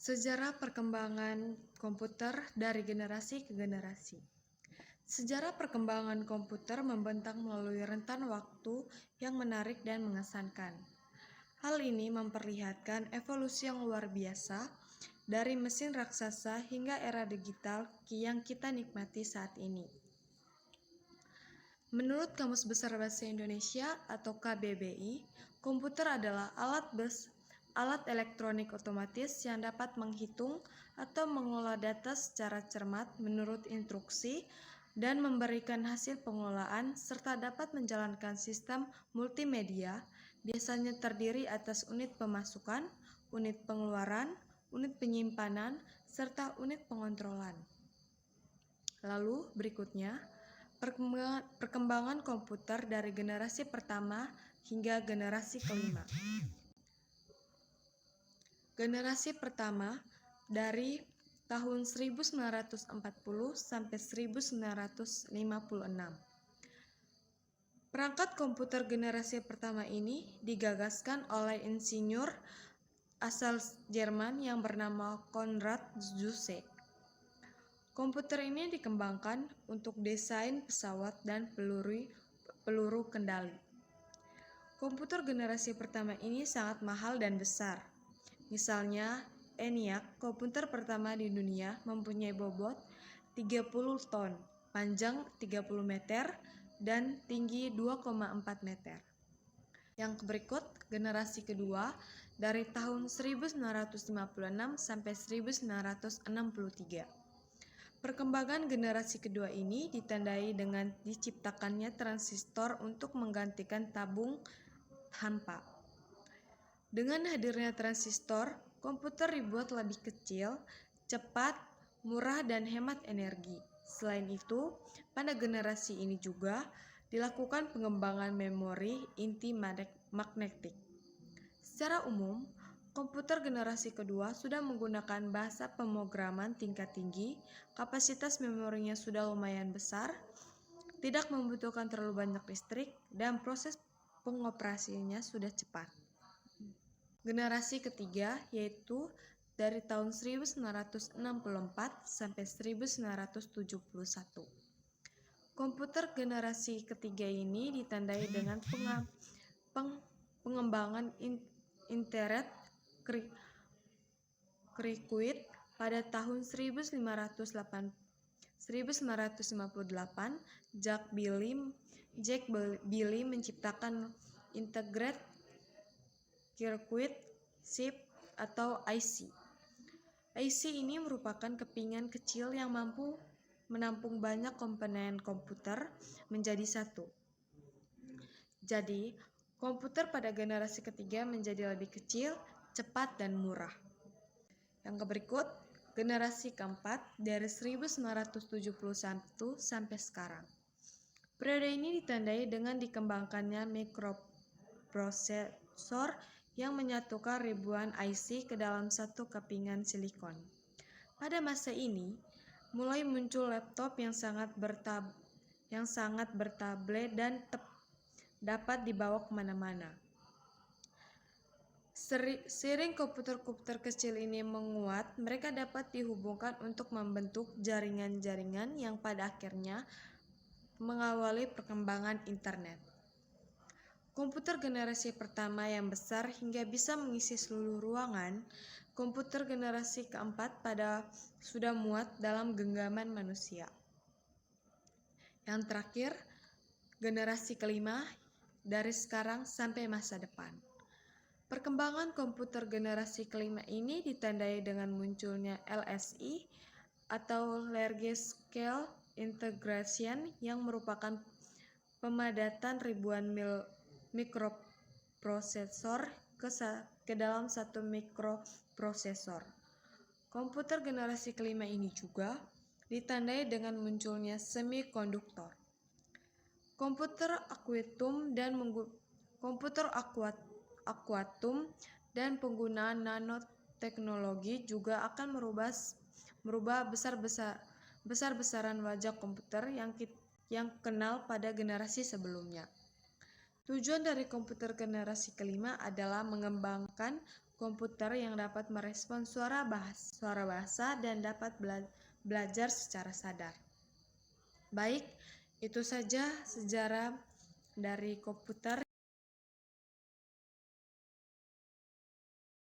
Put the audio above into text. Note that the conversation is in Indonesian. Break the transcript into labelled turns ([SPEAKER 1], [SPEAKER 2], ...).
[SPEAKER 1] Sejarah perkembangan komputer dari generasi ke generasi. Sejarah perkembangan komputer membentang melalui rentan waktu yang menarik dan mengesankan. Hal ini memperlihatkan evolusi yang luar biasa dari mesin raksasa hingga era digital yang kita nikmati saat ini. Menurut Kamus Besar Bahasa Indonesia atau KBBI, komputer adalah alat elektronik otomatis yang dapat menghitung atau mengolah data secara cermat menurut instruksi dan memberikan hasil pengolahan serta dapat menjalankan sistem multimedia, biasanya terdiri atas unit pemasukan, unit pengeluaran, unit penyimpanan, serta unit pengontrolan. Lalu berikutnya, perkembangan komputer dari generasi pertama hingga generasi kelima. Generasi pertama dari tahun 1940 sampai 1956. Perangkat komputer generasi pertama ini digagaskan oleh insinyur asal Jerman yang bernama Konrad Zuse. Komputer ini dikembangkan untuk desain pesawat dan peluru kendali. Komputer generasi pertama ini sangat mahal dan besar. Misalnya, ENIAC, komputer pertama di dunia, mempunyai bobot 30 ton, panjang 30 meter, dan tinggi 2,4 meter. Yang berikut, generasi kedua, dari tahun 1956 sampai 1963. Perkembangan generasi kedua ini ditandai dengan diciptakannya transistor untuk menggantikan tabung hampa. Dengan hadirnya transistor, komputer dibuat lebih kecil, cepat, murah, dan hemat energi. Selain itu, pada generasi ini juga dilakukan pengembangan memori inti magnetik. Secara umum, komputer generasi kedua sudah menggunakan bahasa pemrograman tingkat tinggi, kapasitas memorinya sudah lumayan besar, tidak membutuhkan terlalu banyak listrik, dan proses pengoperasiannya sudah cepat. Generasi ketiga yaitu dari tahun 1964 sampai 1971. Komputer generasi ketiga ini ditandai dengan pengembangan internet circuit pada tahun 1958. Jack Billy menciptakan Integrated Circuit Chip atau IC. IC ini merupakan kepingan kecil yang mampu menampung banyak komponen komputer menjadi satu. Jadi, komputer pada generasi ketiga menjadi lebih kecil, cepat, dan murah. Yang berikut, generasi keempat dari 1971 sampai sekarang. Periode ini ditandai dengan dikembangkannya mikroprosesor yang menyatukan ribuan IC ke dalam satu kepingan silikon. Pada masa ini, mulai muncul laptop yang sangat bertablet dan dapat dibawa kemana-mana. Seiring komputer-komputer kecil ini menguat, mereka dapat dihubungkan untuk membentuk jaringan-jaringan yang pada akhirnya mengawali perkembangan internet. Komputer generasi pertama yang besar hingga bisa mengisi seluruh ruangan, komputer generasi keempat sudah muat dalam genggaman manusia. Yang terakhir, generasi kelima dari sekarang sampai masa depan. Perkembangan komputer generasi kelima ini ditandai dengan munculnya LSI atau Large Scale Integration yang merupakan pemadatan ribuan mikroprosesor ke dalam satu mikroprosesor. Komputer generasi kelima ini juga ditandai dengan munculnya semikonduktor, komputer akuatum dan penggunaan teknologi juga akan merubah besar-besaran wajah komputer yang kenal pada generasi sebelumnya. Tujuan dari komputer generasi kelima adalah mengembangkan komputer yang dapat merespons suara bahasa dan dapat belajar secara sadar. Baik, itu saja sejarah dari komputer